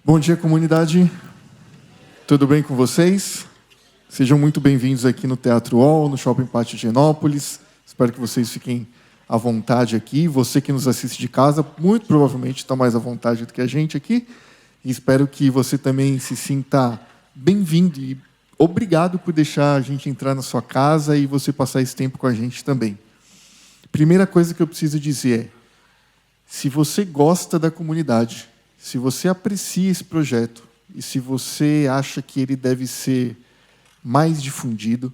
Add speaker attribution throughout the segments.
Speaker 1: Bom dia, comunidade. Tudo bem com vocês? Sejam muito bem-vindos aqui no Teatro UOL, no Shopping Pátio de Higienópolis. Espero que vocês fiquem à vontade aqui. Você que nos assiste de casa, muito provavelmente está mais à vontade do que a gente aqui. E espero que você também se sinta bem-vindo e obrigado por deixar a gente entrar na sua casa e você passar esse tempo com a gente também. Primeira coisa que eu preciso dizer é, se você gosta da comunidade, se você aprecia esse projeto e se você acha que ele deve ser mais difundido,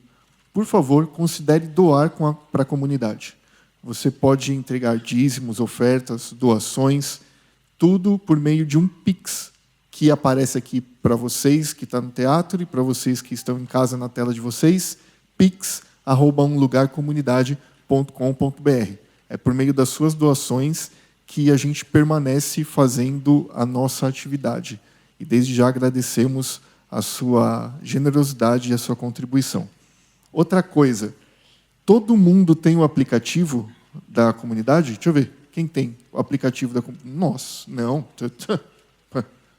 Speaker 1: por favor, considere doar para a comunidade. Você pode entregar dízimos, ofertas, doações, tudo por meio de um Pix, que aparece aqui para vocês que estão no teatro e para vocês que estão em casa na tela de vocês, pix@umlugarcomunidade.com.br. É por meio das suas doações que a gente permanece fazendo a nossa atividade. E desde já agradecemos a sua generosidade e a sua contribuição. Outra coisa, todo mundo tem o aplicativo da comunidade? Deixa eu ver, quem tem o aplicativo da comunidade? Nossa, não.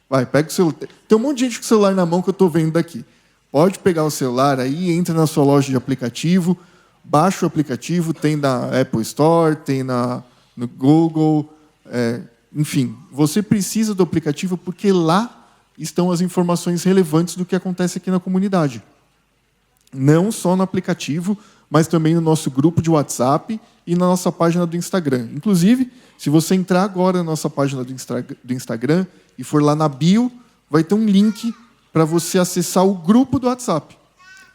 Speaker 1: Vai, pega o celular. Tem um monte de gente com o celular na mão que eu estou vendo daqui. Pode pegar o celular aí, entra na sua loja de aplicativo, baixa o aplicativo, tem na Apple Store, tem no Google, enfim. Você precisa do aplicativo porque lá estão as informações relevantes do que acontece aqui na comunidade. Não só no aplicativo, mas também no nosso grupo de WhatsApp e na nossa página do Instagram. Inclusive, se você entrar agora na nossa página do Instagram e for lá na bio, vai ter um link para você acessar o grupo do WhatsApp.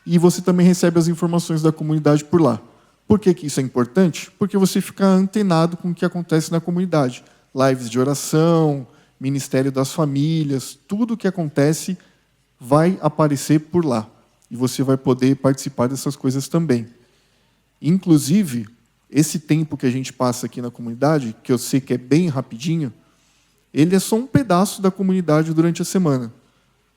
Speaker 1: E você também recebe as informações da comunidade por lá. Por que isso é importante? Porque você fica antenado com o que acontece na comunidade. Lives de oração, Ministério das Famílias, tudo o que acontece vai aparecer por lá. E você vai poder participar dessas coisas também. Inclusive, esse tempo que a gente passa aqui na comunidade, que eu sei que é bem rapidinho, ele é só um pedaço da comunidade durante a semana.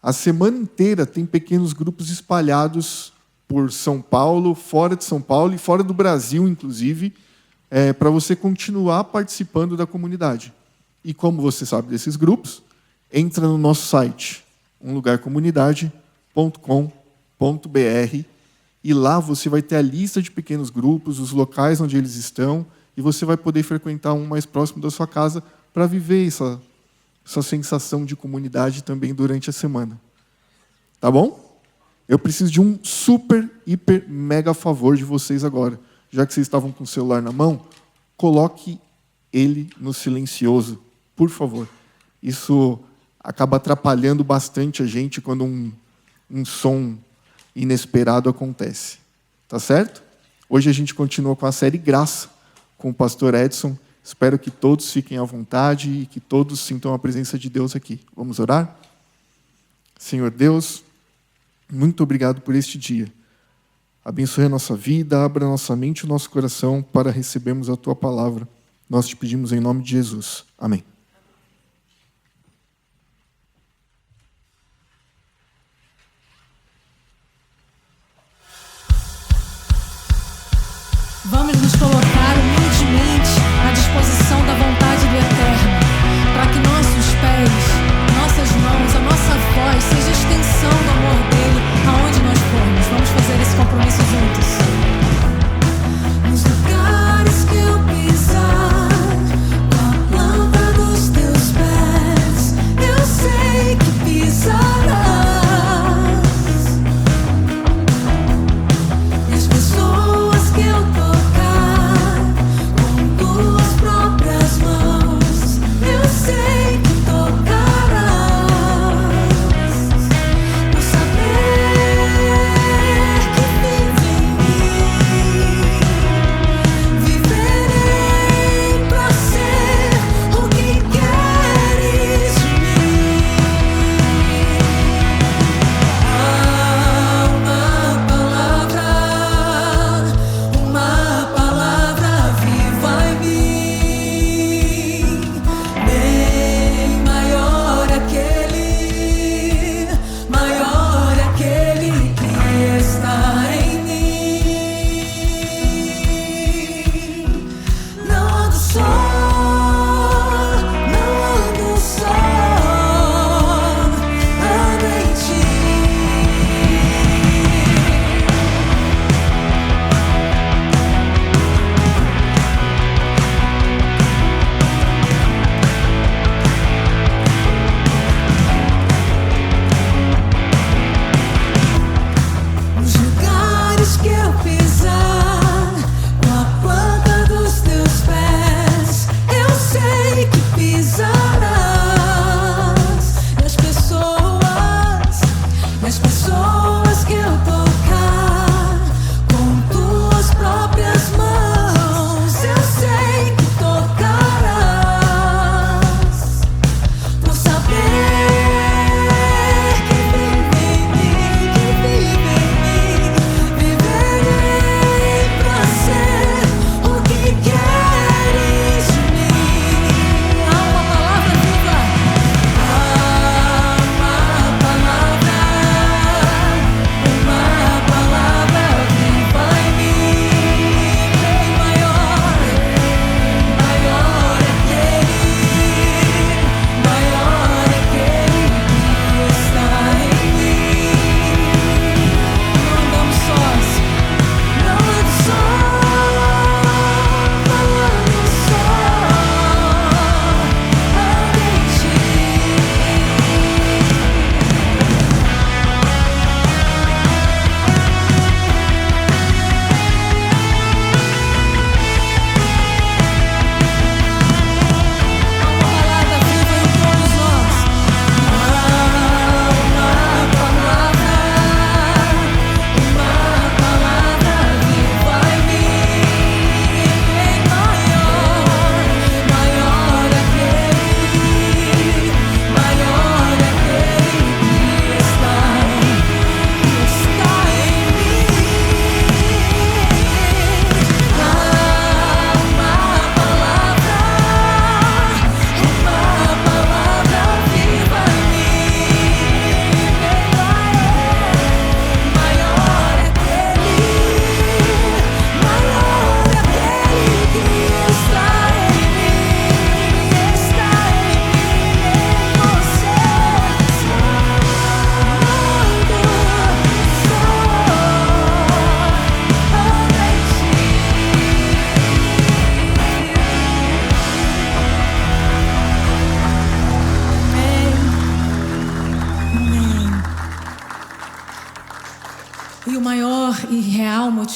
Speaker 1: A semana inteira tem pequenos grupos espalhados por São Paulo, fora de São Paulo e fora do Brasil, inclusive, para você continuar participando da comunidade. E como você sabe desses grupos, entra no nosso site, umlugarcomunidade.com.br, e lá você vai ter a lista de pequenos grupos, os locais onde eles estão, e você vai poder frequentar um mais próximo da sua casa para viver essa sensação de comunidade também durante a semana. Tá bom? Eu preciso de um super, hiper, mega favor de vocês agora. Já que vocês estavam com o celular na mão, coloque ele no silencioso, por favor. Isso acaba atrapalhando bastante a gente quando um som inesperado acontece. Tá certo? Hoje a gente continua com a série Graça, com o pastor Edson. Espero que todos fiquem à vontade e que todos sintam a presença de Deus aqui. Vamos orar? Senhor Deus, muito obrigado por este dia. Abençoe a nossa vida, abra a nossa mente e o nosso coração para recebermos a Tua palavra. Nós te pedimos em nome de Jesus. Amém.
Speaker 2: Vamos nos colocar humildemente à disposição da vontade do Eterno, para que nossos pés, nossas mãos, a nossa voz seja extensão do amor dele aonde nós formos. Vamos fazer esse compromisso juntos. Nos lugares que eu pisar, com a planta dos teus pés, eu sei que pisarás. E as pessoas que eu tocar,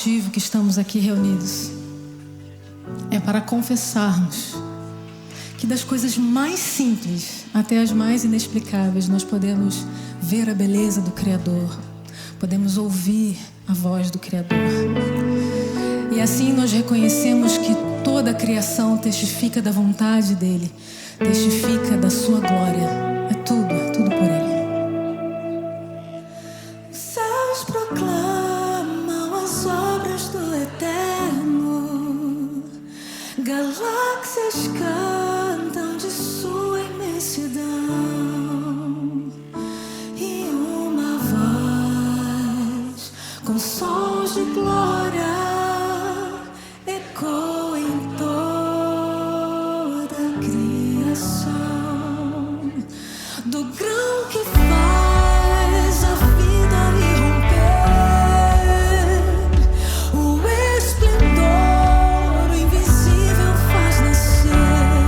Speaker 2: motivo que estamos aqui reunidos é para confessarmos que das coisas mais simples até as mais inexplicáveis nós podemos ver a beleza do Criador, podemos ouvir a voz do Criador. E assim nós reconhecemos que toda a criação testifica da vontade dele, testifica da sua glória. É tudo por ele. Os céus proclamam as obras do Eterno, galáxias cantam de sua imensidão, e uma voz com sons de glória ecoa em toda a criação, do grão que faz a vida irromper, o esplendor, o invisível faz nascer.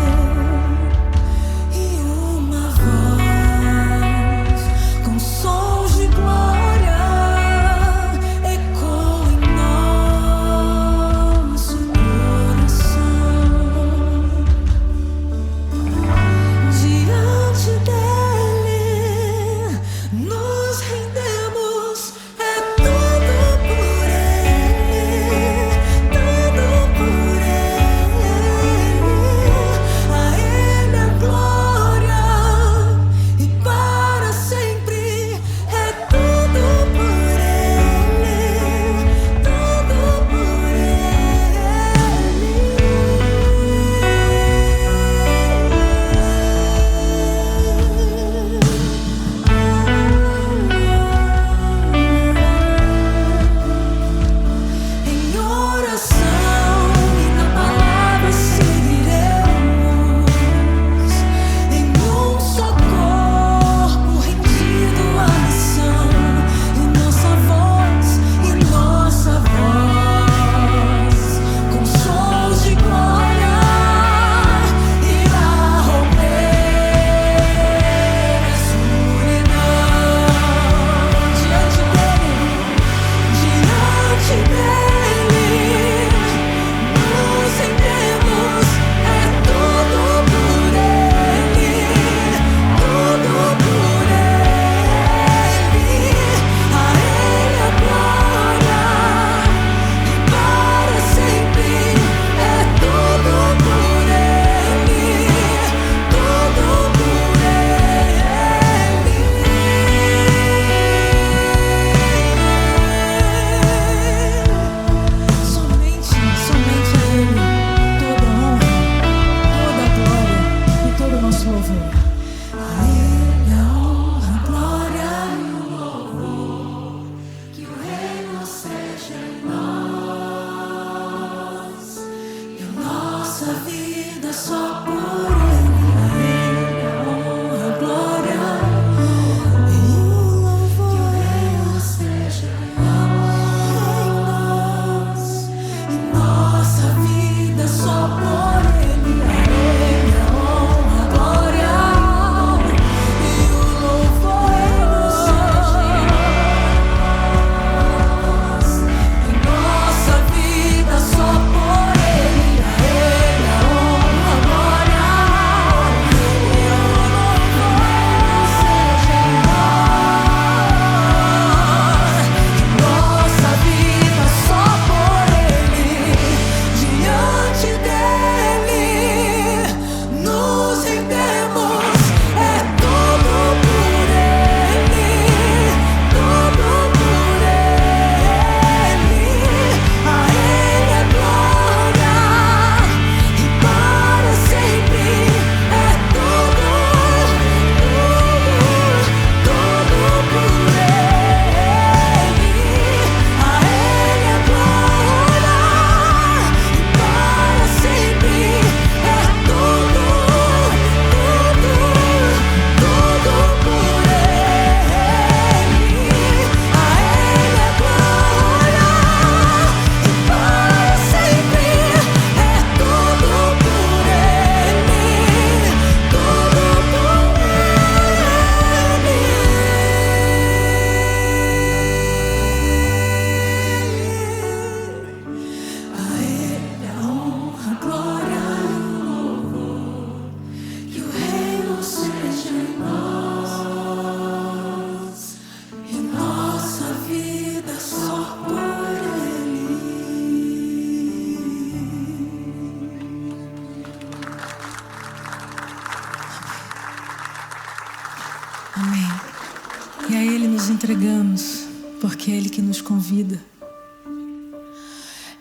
Speaker 2: entregamos, porque é Ele que nos convida.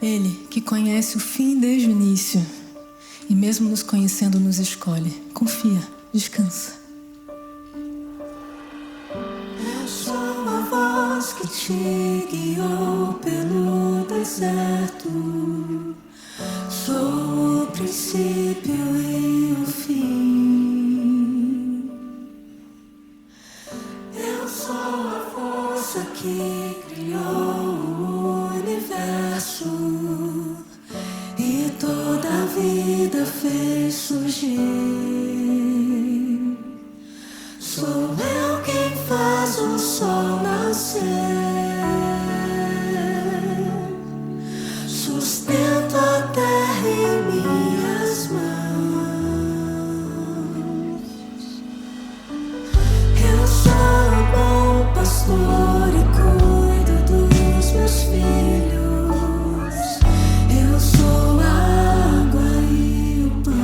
Speaker 2: Ele que conhece o fim desde o início e mesmo nos conhecendo nos escolhe. Confia, descansa. Eu sou a voz que te guiou pelo deserto. Sou o princípio e o fim. Eu sou a força que criou o universo e toda a vida fez surgir. Sou eu quem faz o sol nascer, sustento a terra em minhas mãos. Eu sou o bom pastor e cuido dos meus filhos. Eu sou a água e o pão.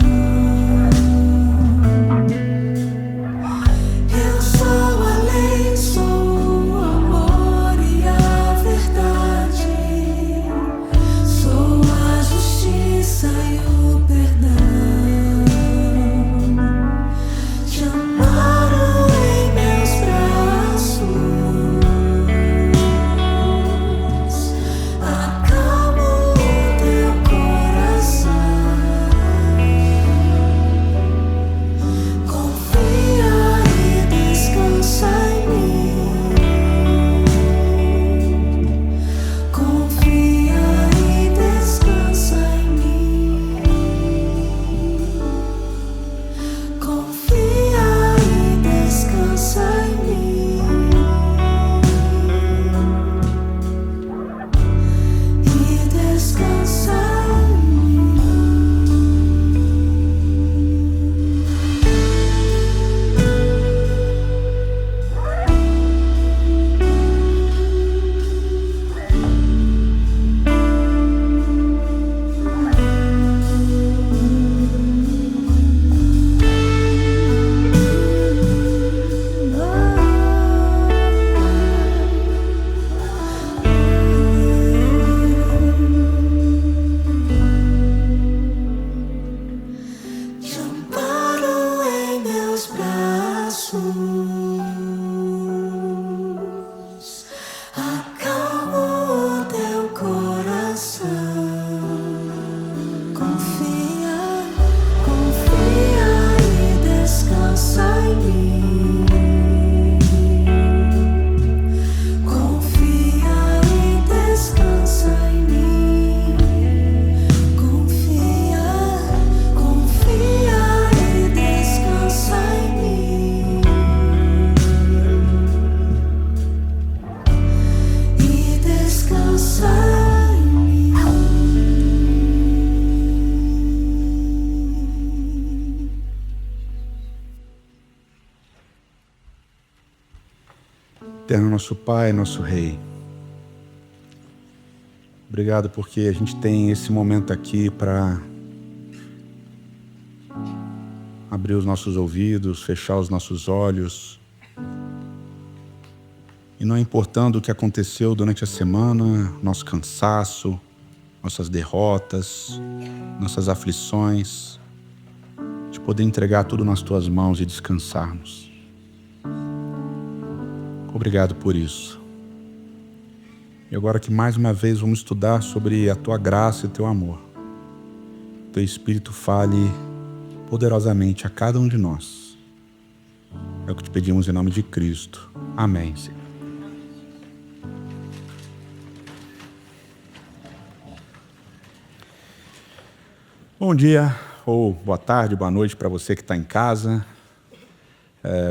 Speaker 2: Eu sou a lei, sou o amor e a verdade. Sou a justiça e o perdão. Te amparo em meus braços. Acalmo o teu coração. Confia e descansa em mim. Confia e descansa em mim. Confia e descansa em mim. E descansa em mim. Te amparo em meus braços. Acalmo o teu coração. Confia, confia e descansa em mim. Confia e descansa em mim. Confia, confia e descansa em mim. E descansa em mim.
Speaker 3: Eterno nosso Pai, nosso Rei, obrigado porque a gente tem esse momento aqui para abrir os nossos ouvidos, fechar os nossos olhos e não importando o que aconteceu durante a semana, nosso cansaço, nossas derrotas, nossas aflições, de poder entregar tudo nas Tuas mãos e descansarmos. Obrigado por isso. E agora que mais uma vez vamos estudar sobre a Tua graça e Teu amor. Teu Espírito fale poderosamente a cada um de nós. É o que te pedimos em nome de Cristo. Amém, Senhor. Bom dia, ou boa tarde, boa noite para você que está em casa.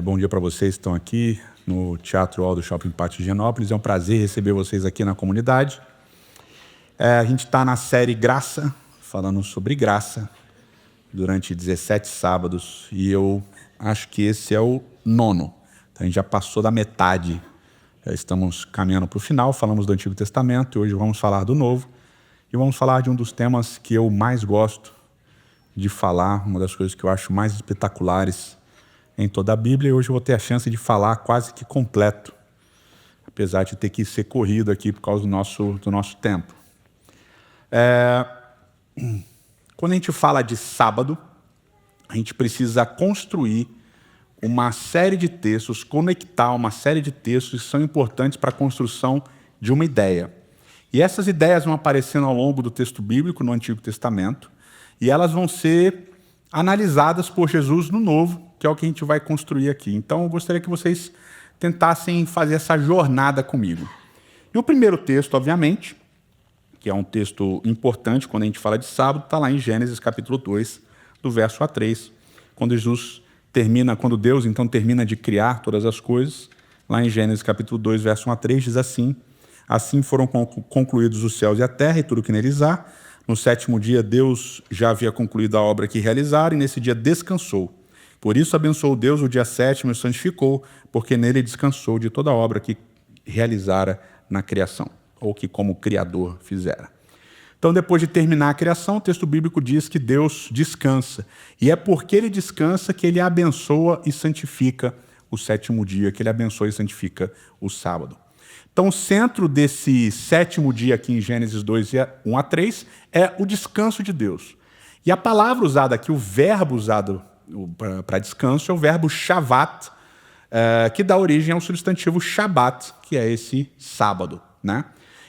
Speaker 3: Bom dia para vocês que estão aqui no Teatro Hall do Shopping Pátio Higienópolis. É um prazer receber vocês aqui na comunidade. A gente está na série Graça, falando sobre graça, durante 17 sábados, e eu acho que esse é o 9º. Então a gente já passou da metade. Já estamos caminhando para o final, falamos do Antigo Testamento, e hoje vamos falar do Novo. E vamos falar de um dos temas que eu mais gosto de falar, uma das coisas que eu acho mais espetaculares em toda a Bíblia, e hoje eu vou ter a chance de falar quase que completo apesar de ter que ser corrido aqui por causa do nosso tempo. Quando a gente fala de sábado, a gente precisa construir uma série de textos, conectar uma série de textos que são importantes para a construção de uma ideia. E essas ideias vão aparecendo ao longo do texto bíblico, no Antigo Testamento, e elas vão ser analisadas por Jesus no Novo, que é o que a gente vai construir aqui. Então, eu gostaria que vocês tentassem fazer essa jornada comigo. E o primeiro texto, obviamente, que é um texto importante quando a gente fala de sábado, está lá em Gênesis capítulo 2, do verso a 3, quando Deus então termina de criar todas as coisas. Lá em Gênesis capítulo 2, verso 1 a 3, diz assim: assim foram concluídos os céus e a terra e tudo que neles há. No sétimo dia, Deus já havia concluído a obra que realizara, e nesse dia descansou. Por isso abençoou Deus o dia sétimo e o santificou, porque nele descansou de toda a obra que realizara na criação, ou que como Criador fizera. Então, depois de terminar a criação, o texto bíblico diz que Deus descansa. E é porque ele descansa que ele abençoa e santifica o sétimo dia, que ele abençoa e santifica o sábado. Então, o centro desse sétimo dia aqui em Gênesis 2, 1 a 3, é o descanso de Deus. E a palavra usada aqui, o verbo usado para descanso, é o verbo shavat, que dá origem ao substantivo shabat, que é esse sábado, né?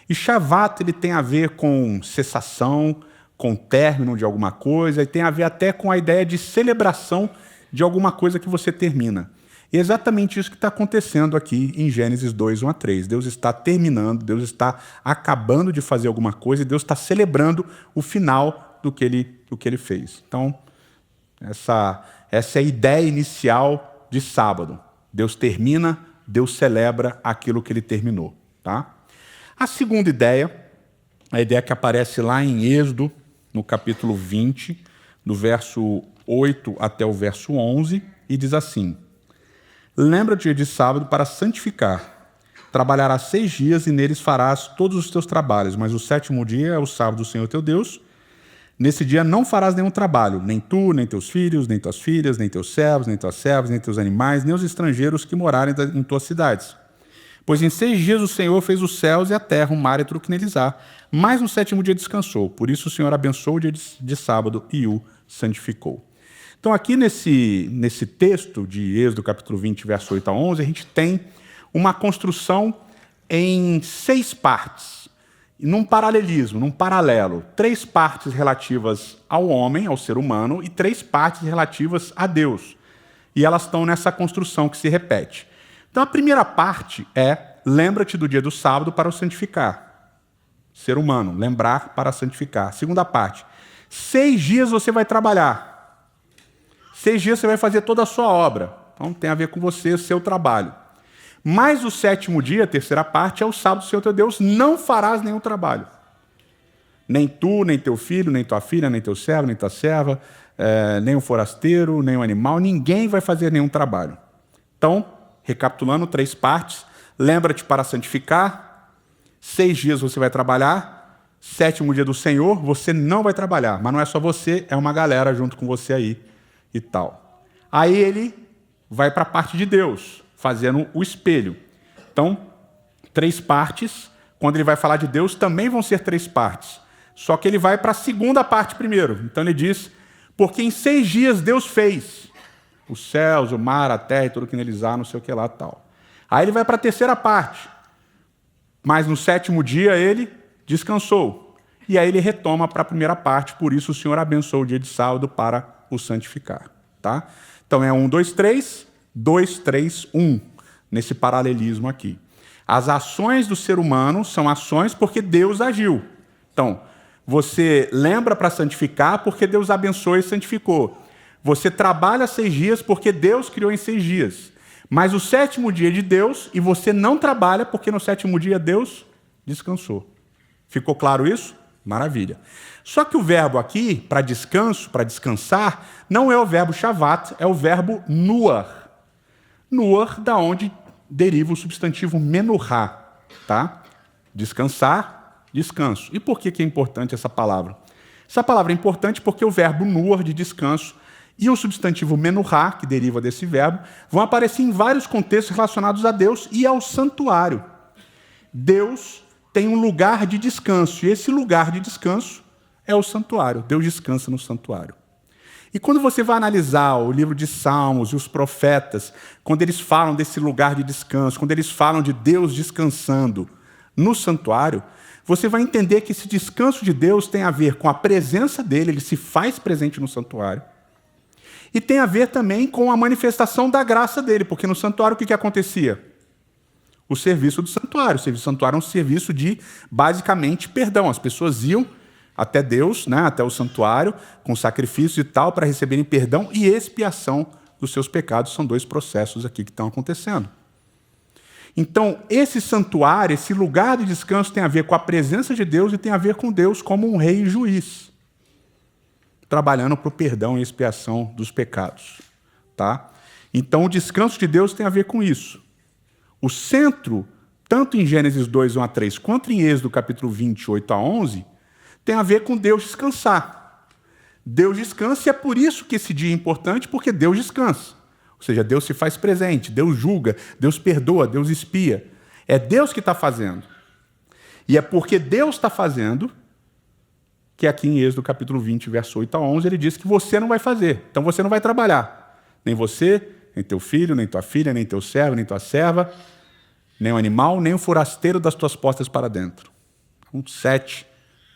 Speaker 3: E shavat ele tem a ver com cessação, com término de alguma coisa, e tem a ver até com a ideia de celebração de alguma coisa que você termina. E é exatamente isso que está acontecendo aqui em Gênesis 2, 1 a 3. Deus está terminando, Deus está acabando de fazer alguma coisa, e Deus está celebrando o final do que ele fez. Então, essa é a ideia inicial de sábado. Deus termina, Deus celebra aquilo que ele terminou, tá? A segunda ideia, a ideia que aparece lá em Êxodo, no capítulo 20, do verso 8 até o verso 11, e diz assim: lembra-te do dia de sábado para santificar. Trabalharás 6 dias e neles farás todos os teus trabalhos, mas o sétimo dia é o sábado do Senhor teu Deus. Nesse dia não farás nenhum trabalho, nem tu, nem teus filhos, nem tuas filhas, nem teus servos, nem tuas servas, nem teus animais, nem os estrangeiros que morarem em tuas cidades. Pois em 6 dias o Senhor fez os céus e a terra, o mar e tudo que neles há. Mas no sétimo dia descansou. Por isso o Senhor abençoou o dia de sábado e o santificou. Então aqui nesse texto de Êxodo capítulo 20, verso 8 a 11, a gente tem uma construção em 6 partes, num paralelismo, num paralelo. 3 partes relativas ao homem, ao ser humano, e 3 partes relativas a Deus. E elas estão nessa construção que se repete. Então, a primeira parte é: lembra-te do dia do sábado para o santificar. Ser humano, lembrar para santificar. Segunda parte: 6 dias você vai trabalhar. 6 dias você vai fazer toda a sua obra. Então, tem a ver com você, o seu trabalho. Mas o sétimo dia, a terceira parte, é o sábado do Senhor teu Deus, não farás nenhum trabalho. Nem tu, nem teu filho, nem tua filha, nem teu servo, nem tua serva, nem o forasteiro, nem o animal, ninguém vai fazer nenhum trabalho. Então, recapitulando, 3 partes: lembra-te para santificar, 6 dias você vai trabalhar, sétimo dia do Senhor você não vai trabalhar, mas não é só você, é uma galera junto com você aí e tal. Aí ele vai para a parte de Deus, fazendo o espelho. Então, 3 partes, quando ele vai falar de Deus, também vão ser 3 partes, só que ele vai para a segunda parte primeiro. Então ele diz: porque em 6 dias Deus fez os céus, o mar, a terra e tudo que neles há, não sei o que lá tal. Aí ele vai para a terceira parte. Mas no sétimo dia ele descansou. E aí ele retoma para a primeira parte. Por isso o Senhor abençoou o dia de sábado para o santificar. Tá? Então é 1, 2, 3, 2, 3, 1. Nesse paralelismo aqui. As ações do ser humano são ações porque Deus agiu. Então, você lembra para santificar porque Deus abençoou e santificou. Você trabalha 6 dias porque Deus criou em 6 dias. Mas o sétimo dia é de Deus e você não trabalha porque no sétimo dia Deus descansou. Ficou claro isso? Maravilha. Só que o verbo aqui, para descanso, para descansar, não é o verbo shavat, é o verbo nuar. Nuar, da onde deriva o substantivo menorá. Tá? Descansar, descanso. E por que é importante essa palavra? Essa palavra é importante porque o verbo nuar, de descanso, e o substantivo menorá, que deriva desse verbo, vão aparecer em vários contextos relacionados a Deus e ao santuário. Deus tem um lugar de descanso, e esse lugar de descanso é o santuário. Deus descansa no santuário. E quando você vai analisar o livro de Salmos e os profetas, quando eles falam desse lugar de descanso, quando eles falam de Deus descansando no santuário, você vai entender que esse descanso de Deus tem a ver com a presença dele, ele se faz presente no santuário, e tem a ver também com a manifestação da graça dele, porque no santuário o que acontecia? O serviço do santuário. O serviço do santuário é um serviço de, basicamente, perdão. As pessoas iam até Deus, né, até o santuário, com sacrifícios e tal, para receberem perdão e expiação dos seus pecados. São dois processos aqui que estão acontecendo. Então, esse santuário, esse lugar de descanso tem a ver com a presença de Deus e tem a ver com Deus como um rei e juiz, trabalhando para o perdão e expiação dos pecados. Tá? Então, o descanso de Deus tem a ver com isso. O centro, tanto em Gênesis 2, 1 a 3, quanto em Êxodo capítulo 28 a 11, tem a ver com Deus descansar. Deus descansa e é por isso que esse dia é importante, porque Deus descansa. Ou seja, Deus se faz presente, Deus julga, Deus perdoa, Deus expia. É Deus que está fazendo. E é porque Deus está fazendo que aqui em Êxodo capítulo 20, verso 8 a 11, ele diz que você não vai fazer. Então você não vai trabalhar. Nem você, nem teu filho, nem tua filha, nem teu servo, nem tua serva, nem o animal, nem o forasteiro das tuas portas para dentro. Então, 7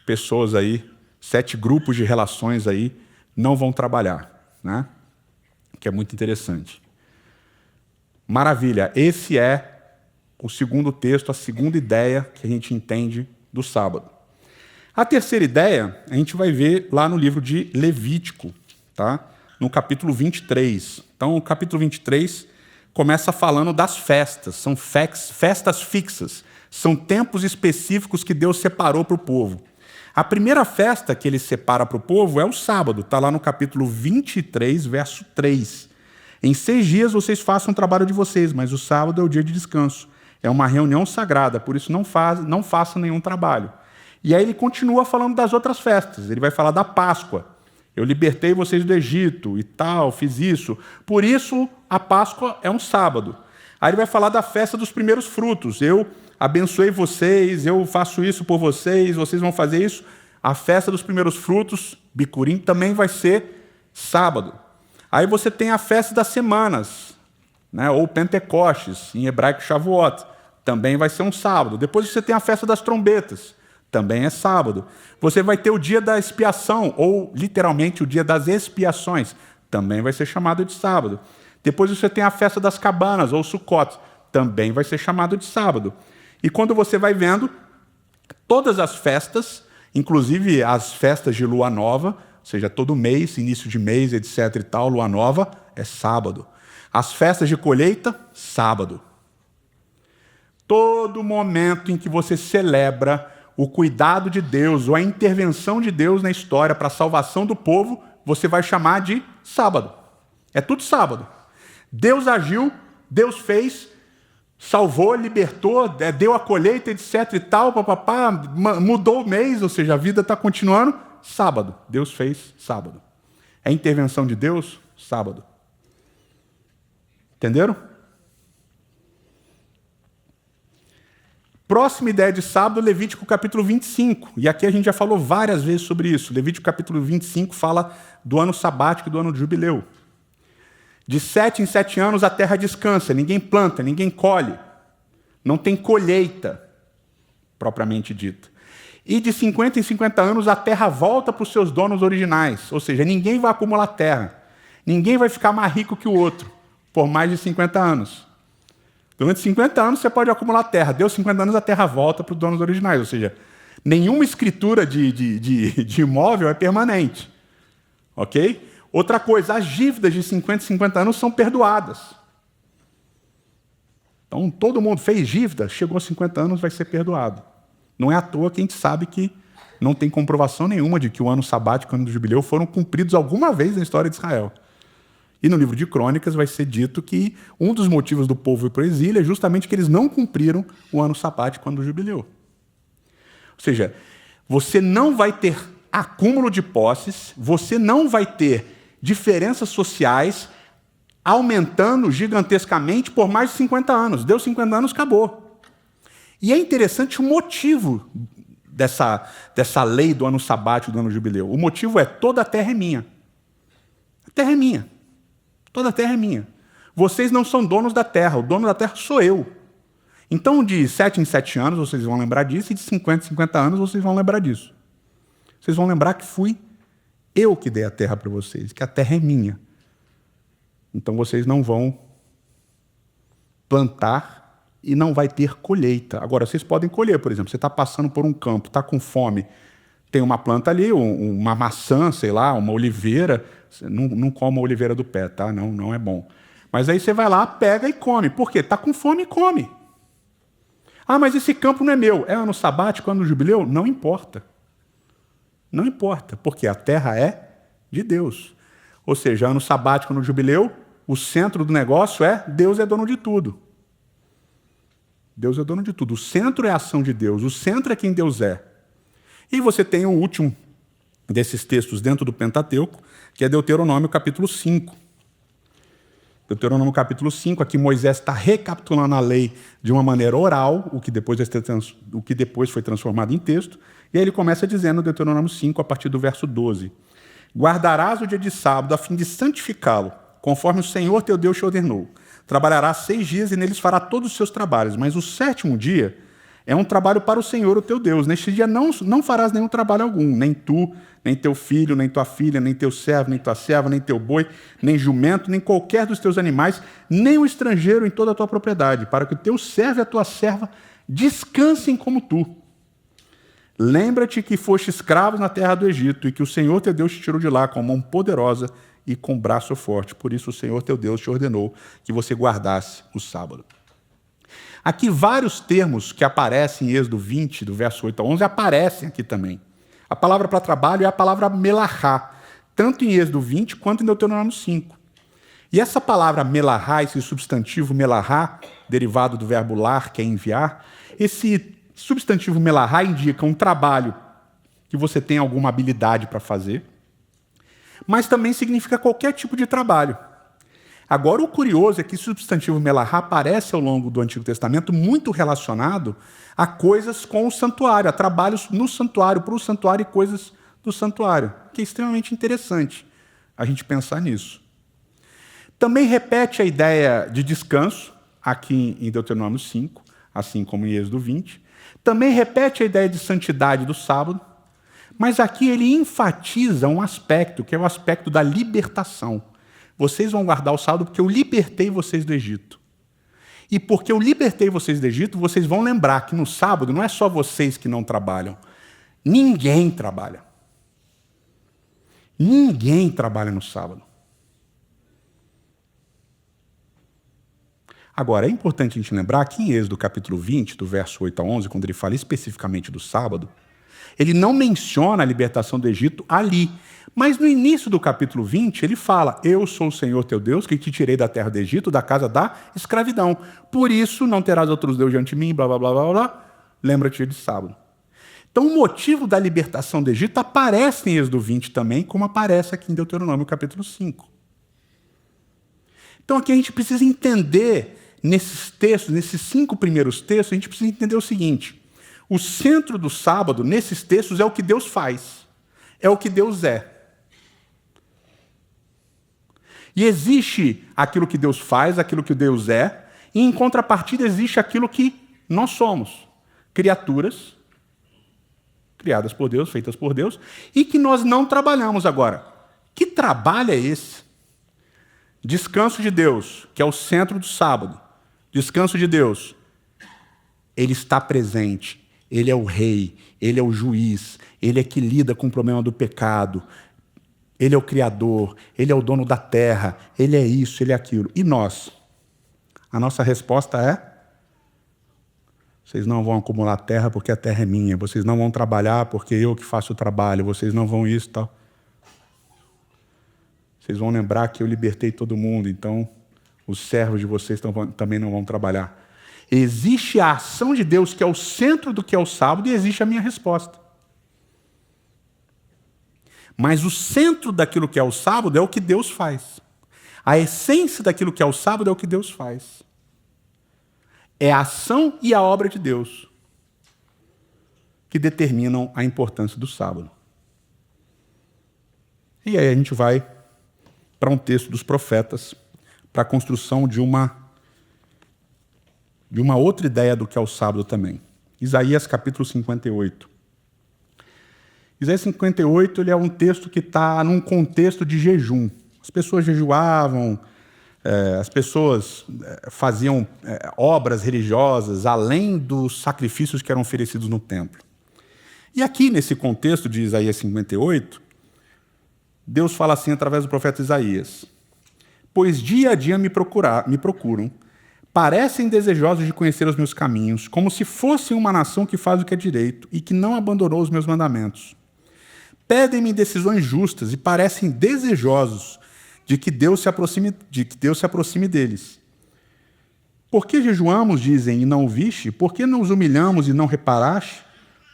Speaker 3: pessoas aí, 7 grupos de relações aí não vão trabalhar, né? Que é muito interessante. Maravilha, esse é o segundo texto, a segunda ideia que a gente entende do sábado. A terceira ideia, a gente vai ver lá no livro de Levítico, tá? No capítulo 23. Então, o capítulo 23 começa falando das festas. São festas fixas. São tempos específicos que Deus separou para o povo. A primeira festa que ele separa para o povo é o sábado. Está lá no capítulo 23, verso 3. Em 6 dias vocês façam o trabalho de vocês, mas o sábado é o dia de descanso. É uma reunião sagrada, por isso não façam nenhum trabalho. E aí ele continua falando das outras festas. Ele vai falar da Páscoa. Eu libertei vocês do Egito e tal, fiz isso. Por isso, a Páscoa é um sábado. Aí ele vai falar da festa dos primeiros frutos. Eu abençoei vocês, eu faço isso por vocês, vocês vão fazer isso. A festa dos primeiros frutos, Bicurim, também vai ser sábado. Aí você tem a festa das semanas, né, ou Pentecostes, em hebraico Shavuot, também vai ser um sábado. Depois você tem a festa das trombetas, também é sábado. Você vai ter o dia da expiação, ou literalmente o dia das expiações, também vai ser chamado de sábado. Depois você tem a festa das cabanas, ou Sukkot, também vai ser chamado de sábado. E quando você vai vendo, todas as festas, inclusive as festas de lua nova, ou seja, todo mês, início de mês, etc. e tal, lua nova, é sábado. As festas de colheita, sábado. Todo momento em que você celebra o cuidado de Deus ou a intervenção de Deus na história para a salvação do povo, você vai chamar de sábado. É tudo sábado. Deus agiu, Deus fez, salvou, libertou, deu a colheita, etc. e tal, papapá, mudou o mês, ou seja, a vida está continuando, sábado. Deus fez sábado. É intervenção de Deus, sábado. Entenderam? Próxima ideia de sábado, Levítico capítulo 25. E aqui a gente já falou várias vezes sobre isso. Levítico capítulo 25 fala do ano sabático e do ano de jubileu. De 7 em 7 anos a terra descansa, ninguém planta, ninguém colhe. Não tem colheita, propriamente dita. E de 50 em 50 anos a terra volta para os seus donos originais. Ou seja, ninguém vai acumular terra. Ninguém vai ficar mais rico que o outro por mais de 50 anos. Durante 50 anos você pode acumular terra. Deu 50 anos, a terra volta para os donos originais. Ou seja, nenhuma escritura de imóvel é permanente. Ok? Outra coisa, as dívidas de 50 em 50 anos são perdoadas. Então, todo mundo fez dívida, chegou a 50 anos, vai ser perdoado. Não é à toa que a gente sabe que não tem comprovação nenhuma de que o ano sabático e o ano do jubileu foram cumpridos alguma vez na história de Israel. E no livro de Crônicas vai ser dito que um dos motivos do povo ir para o exílio é justamente que eles não cumpriram o ano sabático e o ano do jubileu. Ou seja, você não vai ter acúmulo de posses, você não vai ter diferenças sociais aumentando gigantescamente por mais de 50 anos. Deu 50 anos, acabou. E é interessante o motivo dessa lei do ano sabático, do ano jubileu. O motivo é: toda a terra é minha. A terra é minha. Toda a terra é minha. Vocês não são donos da terra, o dono da terra sou eu. Então, de 7 em 7 anos, vocês vão lembrar disso, e de 50 em 50 anos, vocês vão lembrar disso. Vocês vão lembrar que fui eu que dei a terra para vocês, que a terra é minha. Então, vocês não vão plantar e não vai ter colheita. Agora, vocês podem colher, por exemplo, você está passando por um campo, está com fome, tem uma planta ali, uma maçã, sei lá, uma oliveira. Não coma a oliveira do pé, tá? Não é bom. Mas aí você vai lá, pega e come. Por quê? Está com fome e come. Ah, mas esse campo não é meu. É ano sabático, ano jubileu? Não importa. Não importa, porque a terra é de Deus. Ou seja, ano sabático, ano jubileu, o centro do negócio é Deus é dono de tudo. Deus é dono de tudo. O centro é a ação de Deus. O centro é quem Deus é. E você tem o último desses textos dentro do Pentateuco, que é Deuteronômio capítulo 5. Deuteronômio capítulo 5, aqui Moisés está recapitulando a lei de uma maneira oral, o que depois foi transformado em texto, e aí ele começa dizendo, Deuteronômio 5, a partir do verso 12: Guardarás o dia de sábado a fim de santificá-lo, conforme o Senhor teu Deus te ordenou. Trabalharás 6 dias e neles fará todos os seus trabalhos, mas o 7º dia é um trabalho para o Senhor, o teu Deus. Neste dia não farás nenhum trabalho algum, nem tu, nem teu filho, nem tua filha, nem teu servo, nem tua serva, nem teu boi, nem jumento, nem qualquer dos teus animais, nem o estrangeiro em toda a tua propriedade, para que o teu servo e a tua serva descansem como tu. Lembra-te que foste escravos na terra do Egito e que o Senhor teu Deus te tirou de lá com mão poderosa e com braço forte. Por isso o Senhor teu Deus te ordenou que você guardasse o sábado. Aqui vários termos que aparecem em Êxodo 20, do verso 8 a 11, aparecem aqui também. A palavra para trabalho é a palavra melahá, tanto em Êxodo 20 quanto em Deuteronômio 5. E essa palavra melahá, esse substantivo melahá, derivado do verbo lar, que é enviar, esse substantivo melahá indica um trabalho que você tem alguma habilidade para fazer, mas também significa qualquer tipo de trabalho. Agora, o curioso é que o substantivo melahá aparece ao longo do Antigo Testamento muito relacionado a coisas com o santuário, a trabalhos no santuário, para o santuário e coisas do santuário, que é extremamente interessante a gente pensar nisso. Também repete a ideia de descanso, aqui em Deuteronômio 5, assim como em Êxodo 20. Também repete a ideia de santidade do sábado, mas aqui ele enfatiza um aspecto, que é o aspecto da libertação. Vocês vão guardar o sábado porque eu libertei vocês do Egito. E porque eu libertei vocês do Egito, vocês vão lembrar que no sábado não é só vocês que não trabalham. Ninguém trabalha. Ninguém trabalha no sábado. Agora, é importante a gente lembrar que em Êxodo capítulo 20, do verso 8 a 11, quando ele fala especificamente do sábado, ele não menciona a libertação do Egito ali. Mas no início do capítulo 20, ele fala: eu sou o Senhor teu Deus, que te tirei da terra do Egito, da casa da escravidão. Por isso não terás outros deuses diante de mim, blá, blá, blá, blá, blá. Lembra-te de sábado. Então o motivo da libertação do Egito aparece em Êxodo 20 também, como aparece aqui em Deuteronômio capítulo 5. Então aqui a gente precisa entender, nesses textos, nesses 5 primeiros textos, a gente precisa entender o seguinte: o centro do sábado, nesses textos, é o que Deus faz, é o que Deus é. E existe aquilo que Deus faz, aquilo que Deus é, e em contrapartida existe aquilo que nós somos, criaturas criadas por Deus, feitas por Deus, e que nós não trabalhamos agora. Que trabalho é esse? Descanso de Deus, que é o centro do sábado. Descanso de Deus. Ele está presente, ele é o rei, ele é o juiz, ele é que lida com o problema do pecado. Ele é o Criador, ele é o dono da terra, ele é isso, ele é aquilo. E nós? A nossa resposta é: vocês não vão acumular terra porque a terra é minha, vocês não vão trabalhar porque eu que faço o trabalho, vocês não vão isso e tal. Vocês vão lembrar que eu libertei todo mundo, então os servos de vocês também não vão trabalhar. Existe a ação de Deus, que é o centro do que é o sábado, e existe a minha resposta. Mas o centro daquilo que é o sábado é o que Deus faz. A essência daquilo que é o sábado é o que Deus faz. É a ação e a obra de Deus. que determinam a importância do sábado. E aí a gente vai para um texto dos profetas, para a construção de uma outra ideia do que é o sábado também. Isaías capítulo 58. Isaías 58 ele é um texto que está num contexto de jejum. As pessoas jejuavam, as pessoas faziam obras religiosas além dos sacrifícios que eram oferecidos no templo. E aqui, nesse contexto de Isaías 58, Deus fala assim através do profeta Isaías: pois dia a dia me procuram, parecem desejosos de conhecer os meus caminhos, como se fossem uma nação que faz o que é direito e que não abandonou os meus mandamentos. Pedem-me decisões justas e parecem desejosos de que Deus se aproxime deles. Por que jejuamos, dizem, e não o viste? Por que nos humilhamos e não reparaste?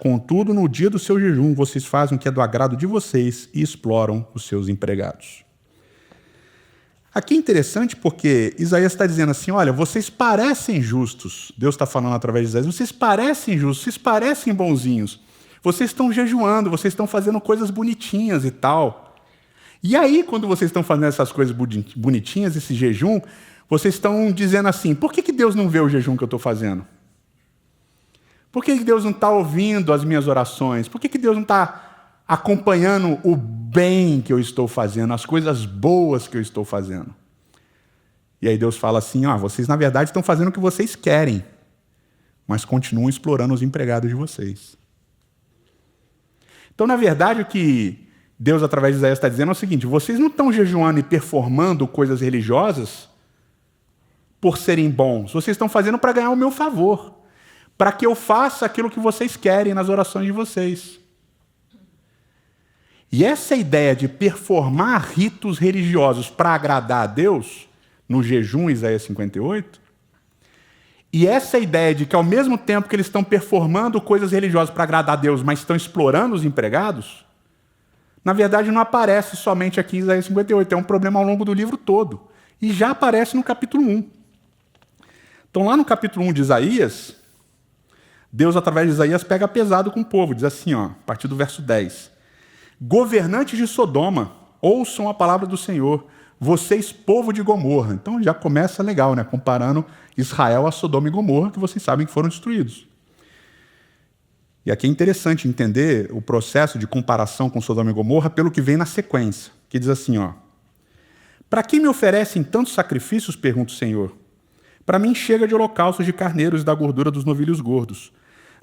Speaker 3: Contudo, no dia do seu jejum, vocês fazem o que é do agrado de vocês e exploram os seus empregados. Aqui é interessante porque Isaías está dizendo assim, olha, vocês parecem justos. Deus está falando através de Isaías, vocês parecem justos, vocês parecem bonzinhos. Vocês estão jejuando, vocês estão fazendo coisas bonitinhas e tal. E aí, quando vocês estão fazendo essas coisas bonitinhas, esse jejum, vocês estão dizendo assim, por que Deus não vê o jejum que eu estou fazendo? Por que Deus não está ouvindo as minhas orações? Por que Deus não está acompanhando o bem que eu estou fazendo, as coisas boas que eu estou fazendo? E aí Deus fala assim, vocês na verdade estão fazendo o que vocês querem, mas continuam explorando os empregados de vocês. Então, na verdade, o que Deus, através de Isaías, está dizendo é o seguinte, vocês não estão jejuando e performando coisas religiosas por serem bons, vocês estão fazendo para ganhar o meu favor, para que eu faça aquilo que vocês querem nas orações de vocês. E essa ideia de performar ritos religiosos para agradar a Deus, no jejum, Isaías 58, e essa ideia de que ao mesmo tempo que eles estão performando coisas religiosas para agradar a Deus, mas estão explorando os empregados, na verdade não aparece somente aqui em Isaías 58, é um problema ao longo do livro todo. E já aparece no capítulo 1. Então lá no capítulo 1 de Isaías, Deus através de Isaías pega pesado com o povo, diz assim, a partir do verso 10. Governantes de Sodoma, ouçam a palavra do Senhor, vocês, povo de Gomorra. Então já começa legal, né? Comparando Israel a Sodoma e Gomorra, que vocês sabem que foram destruídos. E aqui é interessante entender o processo de comparação com Sodoma e Gomorra pelo que vem na sequência, que diz assim, para que me oferecem tantos sacrifícios, pergunta o Senhor? Para mim chega de holocaustos de carneiros e da gordura dos novilhos gordos.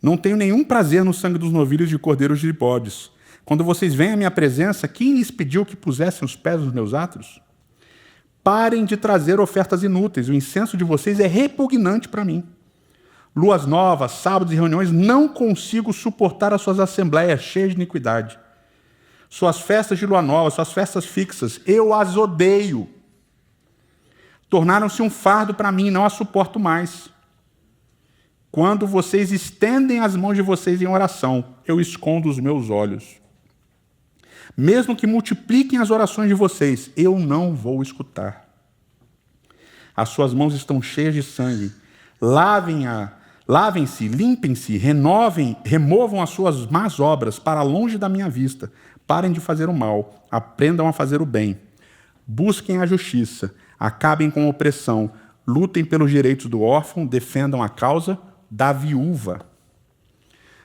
Speaker 3: Não tenho nenhum prazer no sangue dos novilhos de cordeiros de bodes. Quando vocês vêm à minha presença, quem lhes pediu que pusessem os pés nos meus átrios? Parem de trazer ofertas inúteis, o incenso de vocês é repugnante para mim. Luas novas, sábados e reuniões, não consigo suportar as suas assembleias cheias de iniquidade. Suas festas de lua nova, suas festas fixas, eu as odeio. Tornaram-se um fardo para mim, não as suporto mais. Quando vocês estendem as mãos de vocês em oração, eu escondo os meus olhos. Mesmo que multipliquem as orações de vocês, eu não vou escutar. As suas mãos estão cheias de sangue. Lavem-se, limpem-se, removam as suas más obras para longe da minha vista. Parem de fazer o mal, aprendam a fazer o bem. Busquem a justiça, acabem com a opressão, lutem pelos direitos do órfão, defendam a causa da viúva.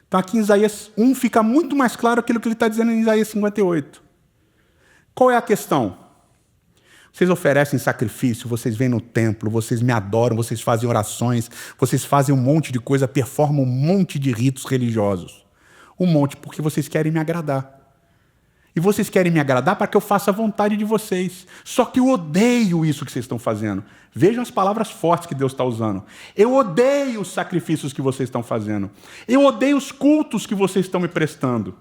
Speaker 3: Então aqui em Isaías 1 fica muito mais claro aquilo que ele está dizendo em Isaías 58. Qual é a questão? Vocês oferecem sacrifício, vocês vêm no templo, vocês me adoram, vocês fazem orações, vocês fazem um monte de coisa, performam um monte de ritos religiosos. Um monte porque vocês querem me agradar. E vocês querem me agradar para que eu faça a vontade de vocês. Só que eu odeio isso que vocês estão fazendo. Vejam as palavras fortes que Deus está usando. Eu odeio os sacrifícios que vocês estão fazendo. Eu odeio os cultos que vocês estão me prestando.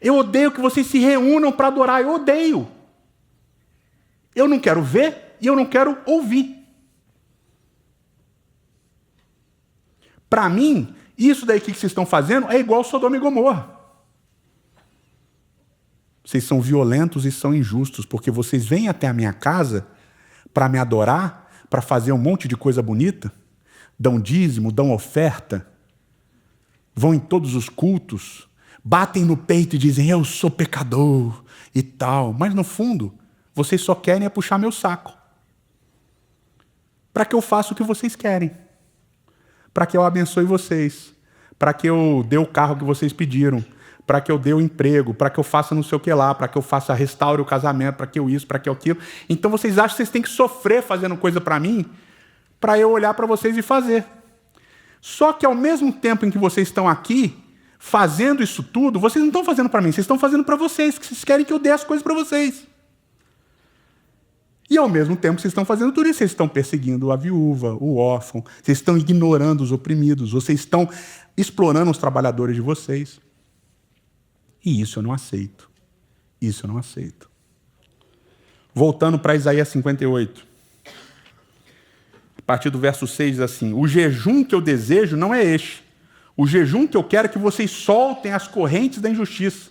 Speaker 3: Eu odeio que vocês se reúnam para adorar. Eu odeio. Eu não quero ver e eu não quero ouvir. Para mim, isso daí que vocês estão fazendo é igual Sodoma e Gomorra. Vocês são violentos e são injustos, porque vocês vêm até a minha casa para me adorar, para fazer um monte de coisa bonita, dão dízimo, dão oferta. vão em todos os cultos, batem no peito e dizem, eu sou pecador e tal. Mas no fundo, vocês só querem é puxar meu saco. Para que eu faça o que vocês querem. Para que eu abençoe vocês. Para que eu dê o carro que vocês pediram. Para que eu dê o emprego. Para que eu faça não sei o que lá. Para que eu faça, restaure o casamento. Para que eu isso, para que eu aquilo. Então vocês acham que vocês têm que sofrer fazendo coisa para mim? Para eu olhar para vocês e fazer. Só que ao mesmo tempo em que vocês estão aqui, fazendo isso tudo, vocês não estão fazendo para mim. Vocês estão fazendo para vocês. Que vocês querem que eu dê as coisas para vocês. E ao mesmo tempo que vocês estão fazendo tudo isso, vocês estão perseguindo a viúva, o órfão, vocês estão ignorando os oprimidos, vocês estão explorando os trabalhadores de vocês. E isso eu não aceito. Isso eu não aceito. Voltando para Isaías 58. A partir do verso 6 diz assim, o jejum que eu desejo não é este. O jejum que eu quero é que vocês soltem as correntes da injustiça,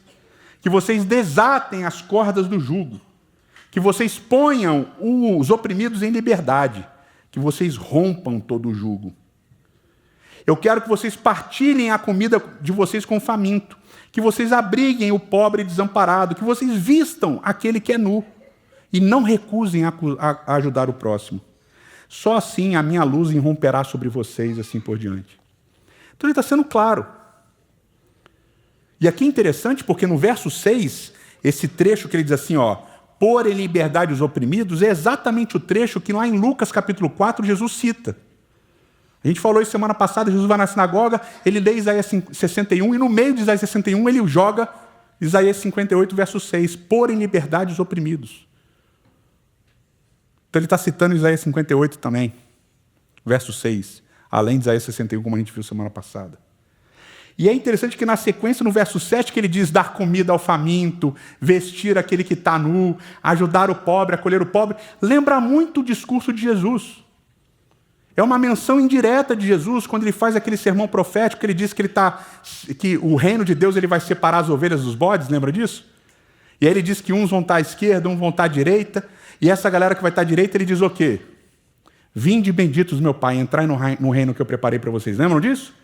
Speaker 3: que vocês desatem as cordas do jugo, que vocês ponham os oprimidos em liberdade, que vocês rompam todo o jugo. Eu quero que vocês partilhem a comida de vocês com o faminto, que vocês abriguem o pobre e desamparado, que vocês vistam aquele que é nu e não recusem a ajudar o próximo. Só assim a minha luz irromperá sobre vocês, assim por diante. Então ele está sendo claro. E aqui é interessante porque no verso 6, esse trecho que ele diz assim, pôr em liberdade os oprimidos, é exatamente o trecho que lá em Lucas capítulo 4 Jesus cita. A gente falou isso semana passada, Jesus vai na sinagoga, ele lê Isaías 61 e no meio de Isaías 61 ele joga Isaías 58, verso 6, pôr em liberdade os oprimidos. Então ele está citando Isaías 58 também, verso 6, além de Isaías 61, como a gente viu semana passada. E é interessante que na sequência, no verso 7, que ele diz dar comida ao faminto, vestir aquele que está nu, ajudar o pobre, acolher o pobre, lembra muito o discurso de Jesus. É uma menção indireta de Jesus, quando ele faz aquele sermão profético, que ele diz que o reino de Deus ele vai separar as ovelhas dos bodes, lembra disso? E aí ele diz que uns vão estar à esquerda, uns vão estar à direita, e essa galera que vai estar à direita, ele diz o quê? Vinde benditos, meu Pai, entrai no reino que eu preparei para vocês. Lembram disso?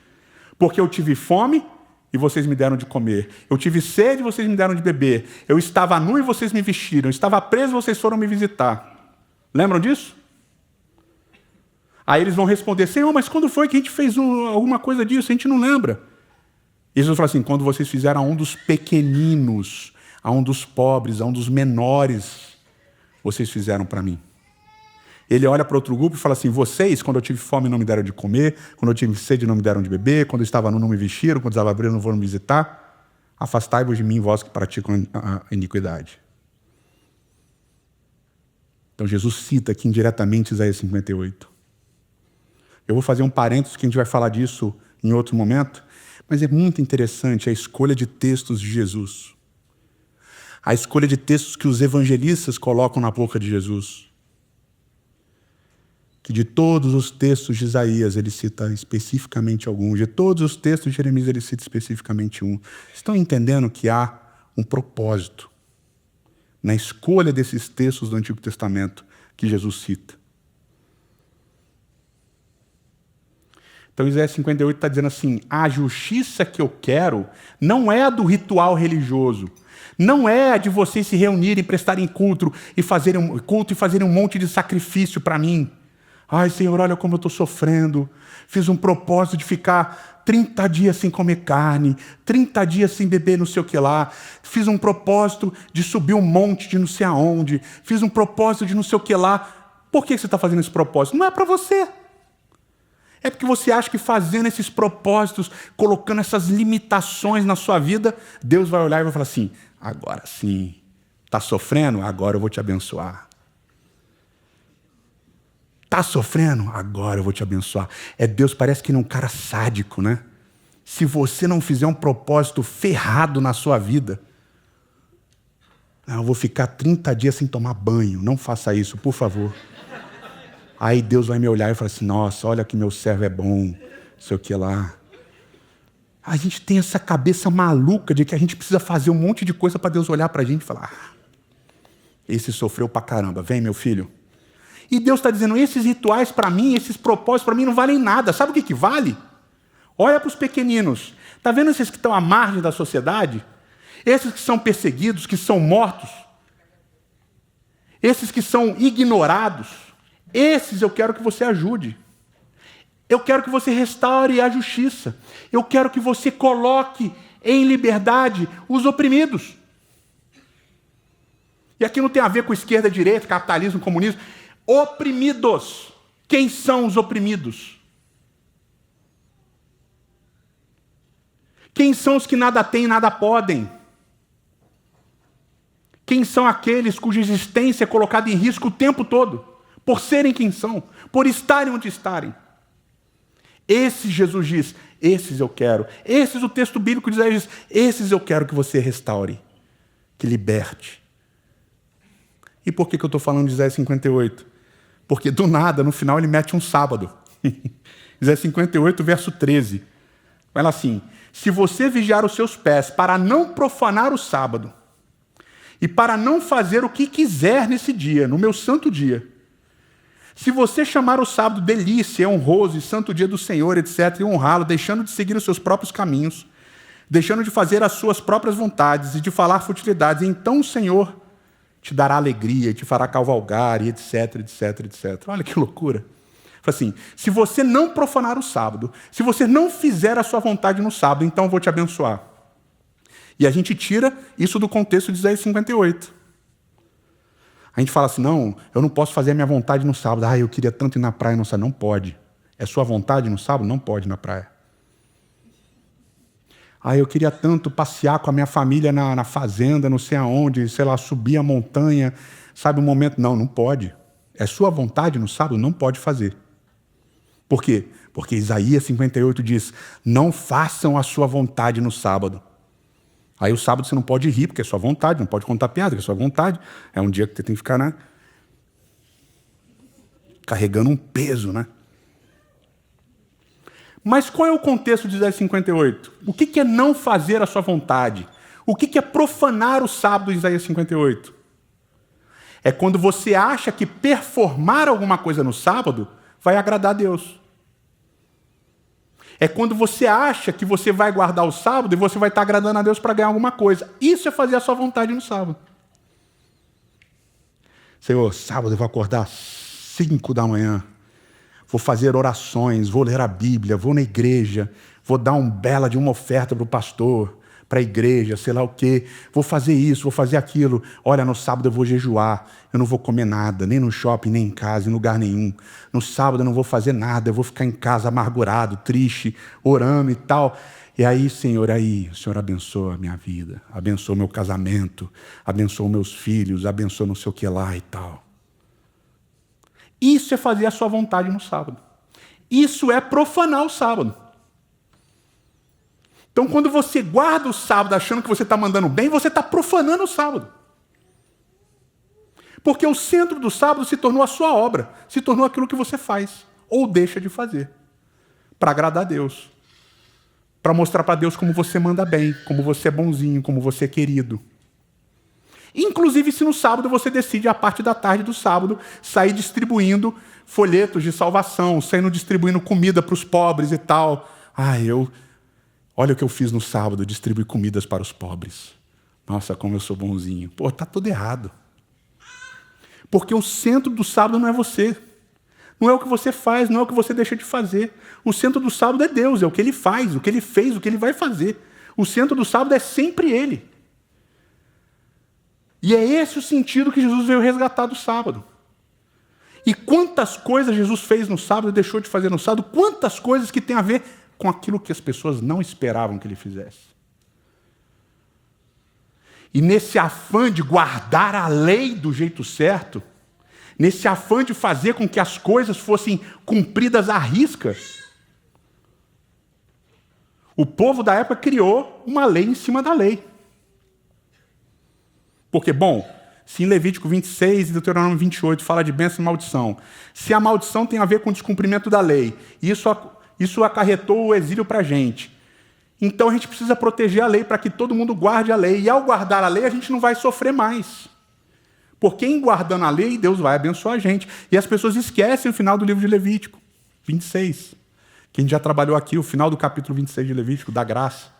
Speaker 3: Porque eu tive fome e vocês me deram de comer. Eu tive sede e vocês me deram de beber. Eu estava nu e vocês me vestiram. Eu estava preso e vocês foram me visitar. Lembram disso? Aí eles vão responder, Senhor, mas quando foi que a gente fez alguma coisa disso? A gente não lembra. E Jesus fala assim, quando vocês fizeram a um dos pequeninos, a um dos pobres, a um dos menores, vocês fizeram para mim. Ele olha para outro grupo e fala assim, vocês, quando eu tive fome, não me deram de comer, quando eu tive sede, não me deram de beber, quando eu estava nu, não me vestiram, quando eu estava abrindo, não foram me visitar. Afastai-vos de mim, vós que praticam a iniquidade. Então Jesus cita aqui indiretamente Isaías 58. Eu vou fazer um parênteses que a gente vai falar disso em outro momento, mas é muito interessante a escolha de textos de Jesus. A escolha de textos que os evangelistas colocam na boca de Jesus. Que de todos os textos de Isaías ele cita especificamente algum, de todos os textos de Jeremias ele cita especificamente um. Estão entendendo que há um propósito na escolha desses textos do Antigo Testamento que Jesus cita? Então Isaías 58 está dizendo assim, a justiça que eu quero não é a do ritual religioso, não é a de vocês se reunirem, prestarem culto e fazerem um monte de sacrifício para mim. Ai, Senhor, olha como eu estou sofrendo. Fiz um propósito de ficar 30 dias sem comer carne, 30 dias sem beber não sei o que lá. Fiz um propósito de subir um monte de não sei aonde. Fiz um propósito de não sei o que lá. Por que você está fazendo esse propósito? Não é para você. É porque você acha que fazendo esses propósitos, colocando essas limitações na sua vida, Deus vai olhar e vai falar assim, agora sim, está sofrendo? Agora eu vou te abençoar. Está sofrendo? Agora eu vou te abençoar. Deus parece que é um cara sádico, né? Se você não fizer um propósito ferrado na sua vida, eu vou ficar 30 dias sem tomar banho. Não faça isso, por favor. Aí Deus vai me olhar e falar assim, nossa, olha que meu servo é bom, não sei o que lá. A gente tem essa cabeça maluca de que a gente precisa fazer um monte de coisa para Deus olhar para a gente e falar, esse sofreu pra caramba, vem meu filho. E Deus está dizendo, esses rituais para mim, esses propósitos para mim não valem nada. Sabe o que vale? Olha para os pequeninos. Está vendo esses que estão à margem da sociedade? Esses que são perseguidos, que são mortos? Esses que são ignorados? Esses eu quero que você ajude. Eu quero que você restaure a justiça. Eu quero que você coloque em liberdade os oprimidos. E aqui não tem a ver com esquerda, direita, capitalismo, comunismo. Oprimidos. Quem são os oprimidos? Quem são os que nada têm e nada podem? Quem são aqueles cuja existência é colocada em risco o tempo todo? Por serem quem são, por estarem onde estarem. Esses, Jesus diz, esses eu quero. Esses, o texto bíblico de Isaías diz, esses eu quero que você restaure, que liberte. E por que eu estou falando de Isaías 58? Porque do nada, no final, ele mete um sábado. Isaías 58, verso 13. Fala assim, se você vigiar os seus pés para não profanar o sábado e para não fazer o que quiser nesse dia, no meu santo dia, se você chamar o sábado delícia, honroso e santo dia do Senhor, etc., e honrá-lo, deixando de seguir os seus próprios caminhos, deixando de fazer as suas próprias vontades e de falar futilidades, então o Senhor te dará alegria, te fará cavalgar, e etc, etc, etc. Olha que loucura. Fala assim, se você não profanar o sábado, se você não fizer a sua vontade no sábado, então eu vou te abençoar. E a gente tira isso do contexto de Isaías 58. A gente fala assim, não, eu não posso fazer a minha vontade no sábado. Ah, eu queria tanto ir na praia no sábado. Não pode. É sua vontade no sábado? Não pode ir na praia. Ah, eu queria tanto passear com a minha família na fazenda, não sei aonde, sei lá, subir a montanha, sabe, um momento. Não, não pode. É sua vontade no sábado? Não pode fazer. Por quê? Porque Isaías 58 diz, não façam a sua vontade no sábado. Aí o sábado você não pode rir, porque é sua vontade, não pode contar piada, porque é sua vontade. É um dia que você tem que ficar, né, carregando um peso, né? Mas qual é o contexto de Isaías 58? O que é não fazer a sua vontade? O que é profanar o sábado em Isaías 58? É quando você acha que performar alguma coisa no sábado vai agradar a Deus. É quando você acha que você vai guardar o sábado e você vai estar agradando a Deus para ganhar alguma coisa. Isso é fazer a sua vontade no sábado. Senhor, sábado eu vou acordar às 5 da manhã. Vou fazer orações, vou ler a Bíblia, vou na igreja, vou dar um bela de uma oferta para o pastor, para a igreja, sei lá o quê. Vou fazer isso, vou fazer aquilo. Olha, no sábado eu vou jejuar, eu não vou comer nada, nem no shopping, nem em casa, em lugar nenhum. No sábado eu não vou fazer nada, eu vou ficar em casa amargurado, triste, orando e tal. E aí, Senhor, o Senhor abençoa a minha vida, abençoa o meu casamento, abençoa meus filhos, abençoa não sei o que lá e tal. Isso é fazer a sua vontade no sábado. Isso é profanar o sábado. Então, quando você guarda o sábado achando que você está mandando bem, você está profanando o sábado. Porque o centro do sábado se tornou a sua obra, se tornou aquilo que você faz, ou deixa de fazer, para agradar a Deus. Para mostrar para Deus como você manda bem, como você é bonzinho, como você é querido. Inclusive, se no sábado você decide, a parte da tarde do sábado, sair distribuindo folhetos de salvação, saindo distribuindo comida para os pobres e tal. Olha o que eu fiz no sábado, distribuir comidas para os pobres. Nossa, como eu sou bonzinho. Pô, tá tudo errado. Porque o centro do sábado não é você. Não é o que você faz, não é o que você deixa de fazer. O centro do sábado é Deus, é o que Ele faz, o que Ele fez, o que Ele vai fazer. O centro do sábado é sempre Ele. E é esse o sentido que Jesus veio resgatar do sábado. E quantas coisas Jesus fez no sábado e deixou de fazer no sábado, quantas coisas que tem a ver com aquilo que as pessoas não esperavam que Ele fizesse. E nesse afã de guardar a lei do jeito certo, nesse afã de fazer com que as coisas fossem cumpridas à risca, o povo da época criou uma lei em cima da lei. Porque, bom, se em Levítico 26 e Deuteronômio 28 fala de bênção e maldição, se a maldição tem a ver com o descumprimento da lei, e isso acarretou o exílio para a gente, então a gente precisa proteger a lei para que todo mundo guarde a lei. E ao guardar a lei, a gente não vai sofrer mais. Porque em guardando a lei, Deus vai abençoar a gente. E as pessoas esquecem o final do livro de Levítico 26. Que a gente já trabalhou aqui, o final do capítulo 26 de Levítico, da graça.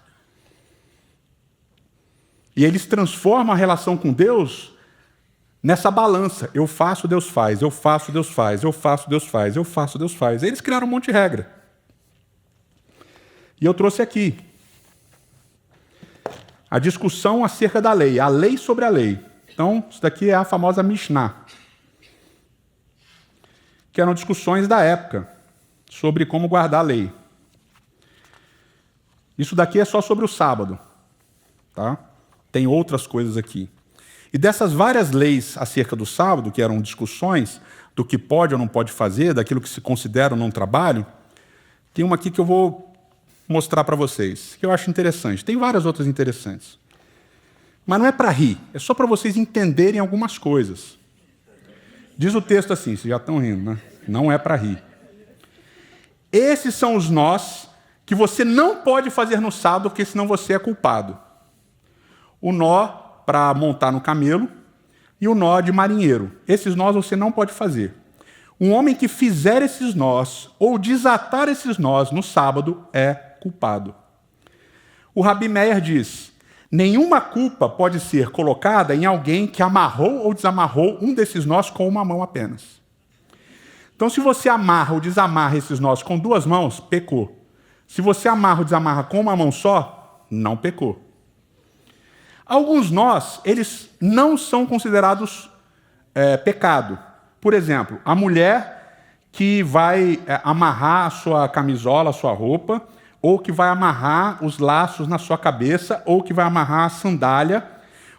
Speaker 3: E eles transformam a relação com Deus nessa balança. Eu faço, Deus faz. Eu faço, Deus faz. Eu faço, Deus faz. Eu faço, Deus faz. Eles criaram um monte de regra. E eu trouxe aqui a discussão acerca da lei. A lei sobre a lei. Então, isso daqui é a famosa Mishnah. Que eram discussões da época sobre como guardar a lei. Isso daqui é só sobre o sábado. Tá? Tem outras coisas aqui. E dessas várias leis acerca do sábado, que eram discussões do que pode ou não pode fazer, daquilo que se considera ou não trabalho, tem uma aqui que eu vou mostrar para vocês, que eu acho interessante. Tem várias outras interessantes. Mas não é para rir, é só para vocês entenderem algumas coisas. Diz o texto assim, vocês já estão rindo, né? Não é para rir. Esses são os nós que você não pode fazer no sábado, porque senão você é culpado. O nó para montar no camelo e o nó de marinheiro. Esses nós você não pode fazer. Um homem que fizer esses nós ou desatar esses nós no sábado é culpado. O Rabi Meir diz: nenhuma culpa pode ser colocada em alguém que amarrou ou desamarrou um desses nós com uma mão apenas. Então, se você amarra ou desamarra esses nós com duas mãos, pecou. Se você amarra ou desamarra com uma mão só, não pecou. Alguns nós, eles não são considerados pecado. Por exemplo, a mulher que vai amarrar a sua camisola, a sua roupa, ou que vai amarrar os laços na sua cabeça, ou que vai amarrar a sandália,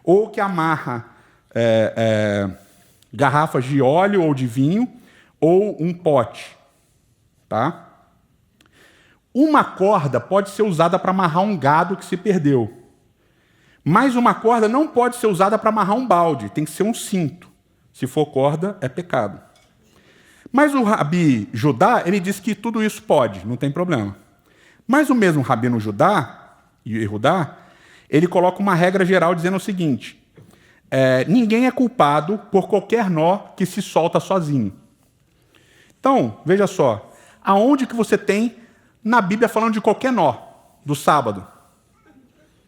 Speaker 3: ou que amarra garrafas de óleo ou de vinho, ou um pote. Tá? Uma corda pode ser usada para amarrar um gado que se perdeu. Mas uma corda não pode ser usada para amarrar um balde, tem que ser um cinto. Se for corda, é pecado. Mas o Rabi Judá, ele diz que tudo isso pode, não tem problema. Mas o mesmo Rabino Judá, Yehudá, ele coloca uma regra geral dizendo o seguinte: ninguém é culpado por qualquer nó que se solta sozinho. Então, veja só, aonde que você tem na Bíblia falando de qualquer nó do sábado?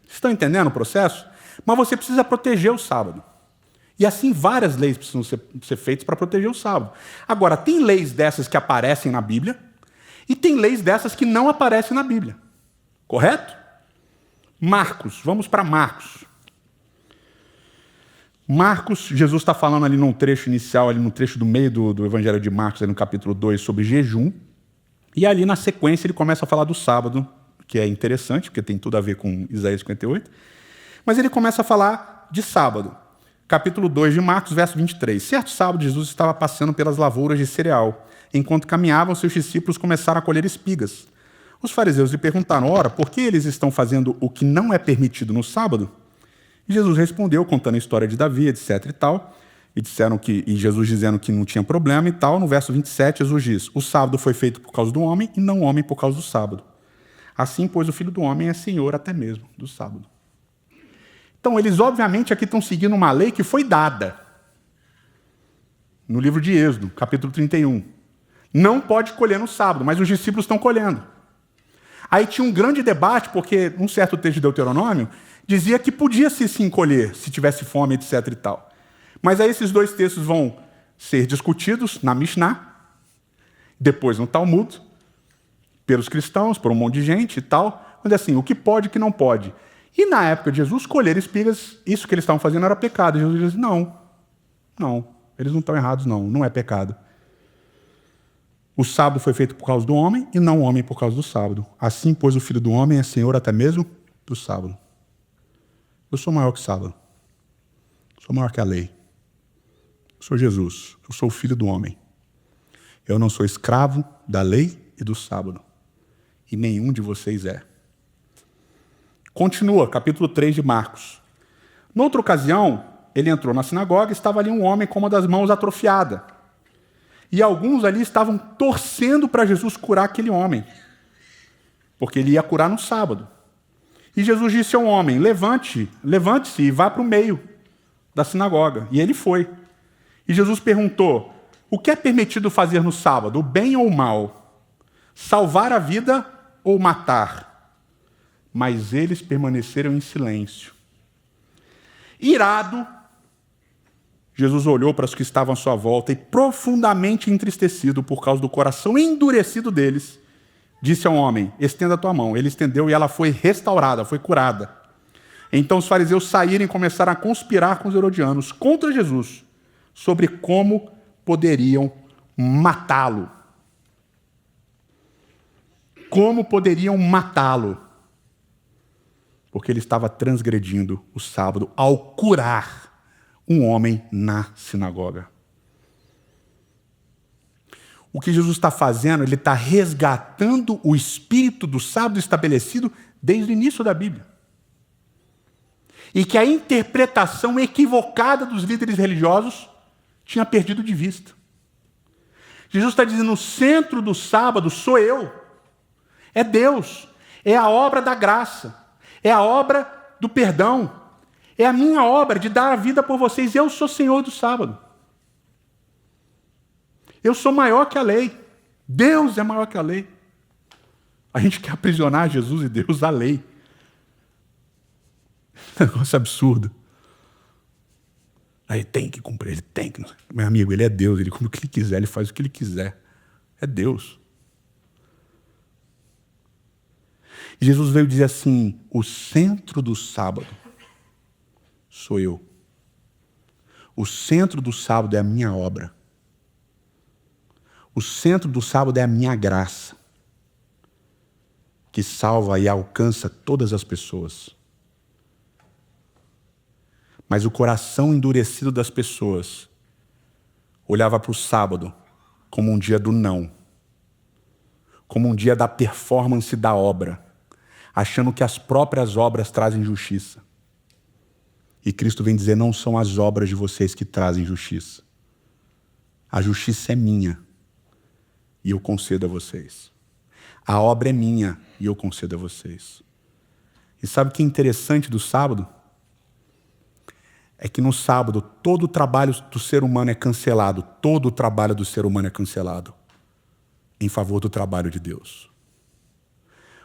Speaker 3: Vocês estão entendendo o processo? Mas você precisa proteger o sábado. E assim várias leis precisam ser feitas para proteger o sábado. Agora, tem leis dessas que aparecem na Bíblia e tem leis dessas que não aparecem na Bíblia. Correto? Marcos, vamos para Marcos. Marcos, Jesus está falando ali num trecho inicial, ali no trecho do meio do Evangelho de Marcos, ali no capítulo 2, sobre jejum. E ali na sequência ele começa a falar do sábado, que é interessante, porque tem tudo a ver com Isaías 58. Mas ele começa a falar de sábado. Capítulo 2 de Marcos, verso 23. Certo sábado, Jesus estava passeando pelas lavouras de cereal. Enquanto caminhavam, seus discípulos começaram a colher espigas. Os fariseus lhe perguntaram: ora, por que eles estão fazendo o que não é permitido no sábado? E Jesus respondeu, contando a história de Davi, etc. e tal. E Jesus dizendo que não tinha problema e tal. No verso 27, Jesus diz: o sábado foi feito por causa do homem e não o homem por causa do sábado. Assim, pois, o Filho do Homem é Senhor até mesmo do sábado. Então, eles obviamente aqui estão seguindo uma lei que foi dada no livro de Êxodo, capítulo 31. Não pode colher no sábado, mas os discípulos estão colhendo. Aí tinha um grande debate, porque um certo texto de Deuteronômio dizia que podia se sim colher, se tivesse fome, etc. e tal. Mas aí esses dois textos vão ser discutidos na Mishnah, depois no Talmud, pelos cristãos, por um monte de gente e tal. Mas assim, o que pode e o que não pode. E na época de Jesus, colher espigas, isso que eles estavam fazendo era pecado. E Jesus disse: não, eles não estão errados, não é pecado. O sábado foi feito por causa do homem e não o homem por causa do sábado. Assim, pois, o Filho do Homem é Senhor até mesmo do sábado. Eu sou maior que o sábado. Sou maior que a lei. Eu sou Jesus. Eu sou o Filho do Homem. Eu não sou escravo da lei e do sábado. E nenhum de vocês é. Continua, capítulo 3 de Marcos. Noutra ocasião, ele entrou na sinagoga e estava ali um homem com uma das mãos atrofiada. E alguns ali estavam torcendo para Jesus curar aquele homem, porque ele ia curar no sábado. E Jesus disse ao homem: levante-se e vá para o meio da sinagoga. E ele foi. E Jesus perguntou: o que é permitido fazer no sábado, o bem ou o mal? Salvar a vida ou matar? Mas eles permaneceram em silêncio. Irado, Jesus olhou para os que estavam à sua volta e, profundamente entristecido por causa do coração endurecido deles, disse ao homem: estenda a tua mão. Ele estendeu e ela foi restaurada, foi curada. Então os fariseus saíram e começaram a conspirar com os herodianos contra Jesus, sobre como poderiam matá-lo. Como poderiam matá-lo? Porque ele estava transgredindo o sábado ao curar um homem na sinagoga. O que Jesus está fazendo, ele está resgatando o espírito do sábado estabelecido desde o início da Bíblia. E que a interpretação equivocada dos líderes religiosos tinha perdido de vista. Jesus está dizendo: o centro do sábado sou eu. É Deus. É a obra da graça. É a obra do perdão. É a minha obra de dar a vida por vocês. Eu sou Senhor do sábado. Eu sou maior que a lei. Deus é maior que a lei. A gente quer aprisionar Jesus e Deus à lei. É um negócio absurdo. Aí tem que cumprir, ele tem que... Meu amigo, ele é Deus, ele cumpre o que ele quiser, ele faz o que ele quiser. É Deus. E Jesus veio dizer assim: o centro do sábado sou eu. O centro do sábado é a minha obra. O centro do sábado é a minha graça, que salva e alcança todas as pessoas. Mas o coração endurecido das pessoas olhava para o sábado como um dia do não, como um dia da performance da obra, achando que as próprias obras trazem justiça. E Cristo vem dizer: não são as obras de vocês que trazem justiça. A justiça é minha e eu concedo a vocês. A obra é minha e eu concedo a vocês. E sabe o que é interessante do sábado? É que no sábado todo o trabalho do ser humano é cancelado. Todo o trabalho do ser humano é cancelado em favor do trabalho de Deus.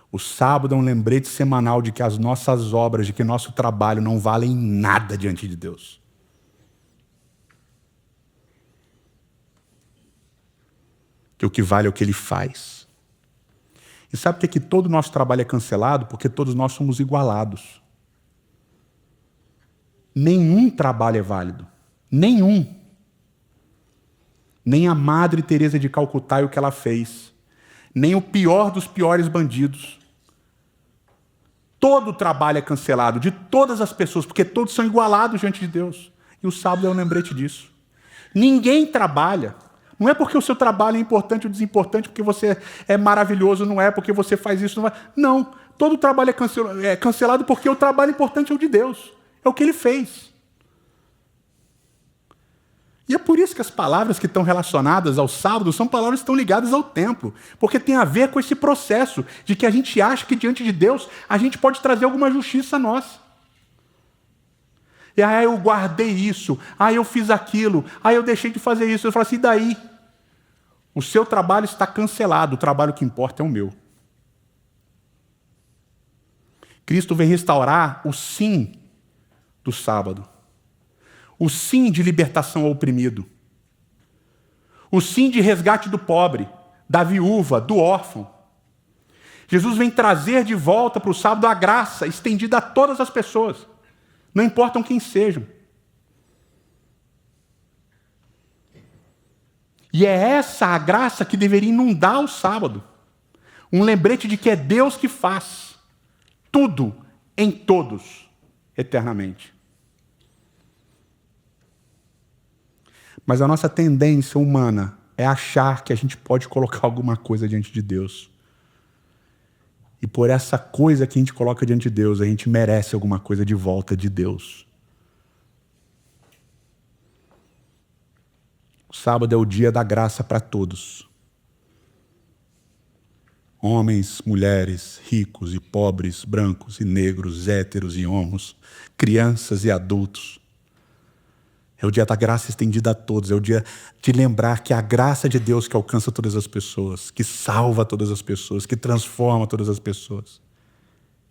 Speaker 3: O sábado é um lembrete semanal de que as nossas obras, de que nosso trabalho não valem nada diante de Deus. Que o que vale é o que Ele faz. E sabe por que todo o nosso trabalho é cancelado? Porque todos nós somos igualados. Nenhum trabalho é válido. Nenhum. Nem a Madre Teresa de Calcutá e o que ela fez. Nem o pior dos piores bandidos. Todo trabalho é cancelado, de todas as pessoas, porque todos são igualados diante de Deus. E o sábado é um lembrete disso. Ninguém trabalha. Não é porque o seu trabalho é importante ou desimportante, porque você é maravilhoso, não é porque você faz isso, não é. Não, todo trabalho é cancelado porque o trabalho importante é o de Deus. É o que Ele fez. E é por isso que as palavras que estão relacionadas ao sábado são palavras que estão ligadas ao templo, porque tem a ver com esse processo de que a gente acha que diante de Deus a gente pode trazer alguma justiça nossa. E eu guardei isso, eu fiz aquilo, eu deixei de fazer isso. Eu falo assim: e daí? O seu trabalho está cancelado, o trabalho que importa é o meu. Cristo vem restaurar o sim do sábado. O sim de libertação ao oprimido. O sim de resgate do pobre, da viúva, do órfão. Jesus vem trazer de volta para o sábado a graça estendida a todas as pessoas, não importam quem sejam. E é essa a graça que deveria inundar o sábado. Um lembrete de que é Deus que faz tudo em todos, eternamente. Mas a nossa tendência humana é achar que a gente pode colocar alguma coisa diante de Deus. E por essa coisa que a gente coloca diante de Deus, a gente merece alguma coisa de volta de Deus. O sábado é o dia da graça para todos. Homens, mulheres, ricos e pobres, brancos e negros, héteros e homos, crianças e adultos. É o dia da graça estendida a todos. É o dia de lembrar que a graça de Deus que alcança todas as pessoas, que salva todas as pessoas, que transforma todas as pessoas.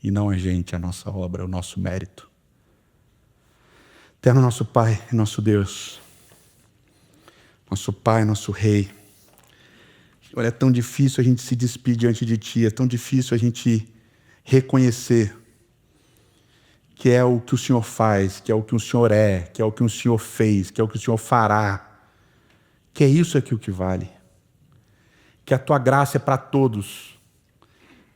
Speaker 3: E não a gente, a nossa obra, o nosso mérito. Eterno nosso Pai e nosso Deus, nosso Pai, nosso Rei. Olha, é tão difícil a gente se despedir diante de Ti, é tão difícil a gente reconhecer que é o que o Senhor faz, que é o que o Senhor é, que é o que o Senhor fez, que é o que o Senhor fará, que é isso aqui o que vale. Que a Tua graça é para todos,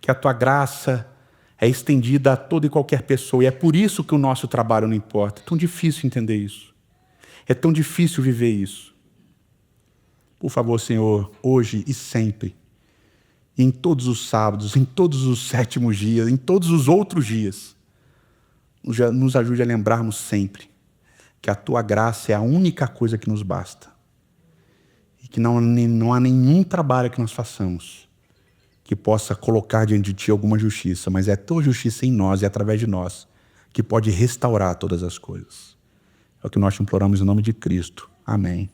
Speaker 3: que a Tua graça é estendida a toda e qualquer pessoa, e é por isso que o nosso trabalho não importa. É tão difícil entender isso, é tão difícil viver isso. Por favor, Senhor, hoje e sempre, em todos os sábados, em todos os 7º dias, em todos os outros dias, nos ajude a lembrarmos sempre que a Tua graça é a única coisa que nos basta. E que não há nenhum trabalho que nós façamos que possa colocar diante de Ti alguma justiça, mas é a Tua justiça em nós e através de nós que pode restaurar todas as coisas. É o que nós te imploramos em nome de Cristo. Amém.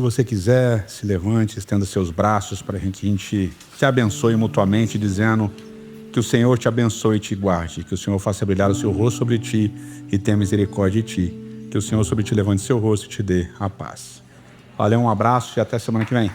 Speaker 3: você quiser, se levante, estenda seus braços para que a gente se abençoe mutuamente, dizendo que o Senhor te abençoe e te guarde, que o Senhor faça brilhar o seu rosto sobre ti e tenha misericórdia de ti, que o Senhor sobre ti levante seu rosto e te dê a paz. Valeu, um abraço e até semana que vem.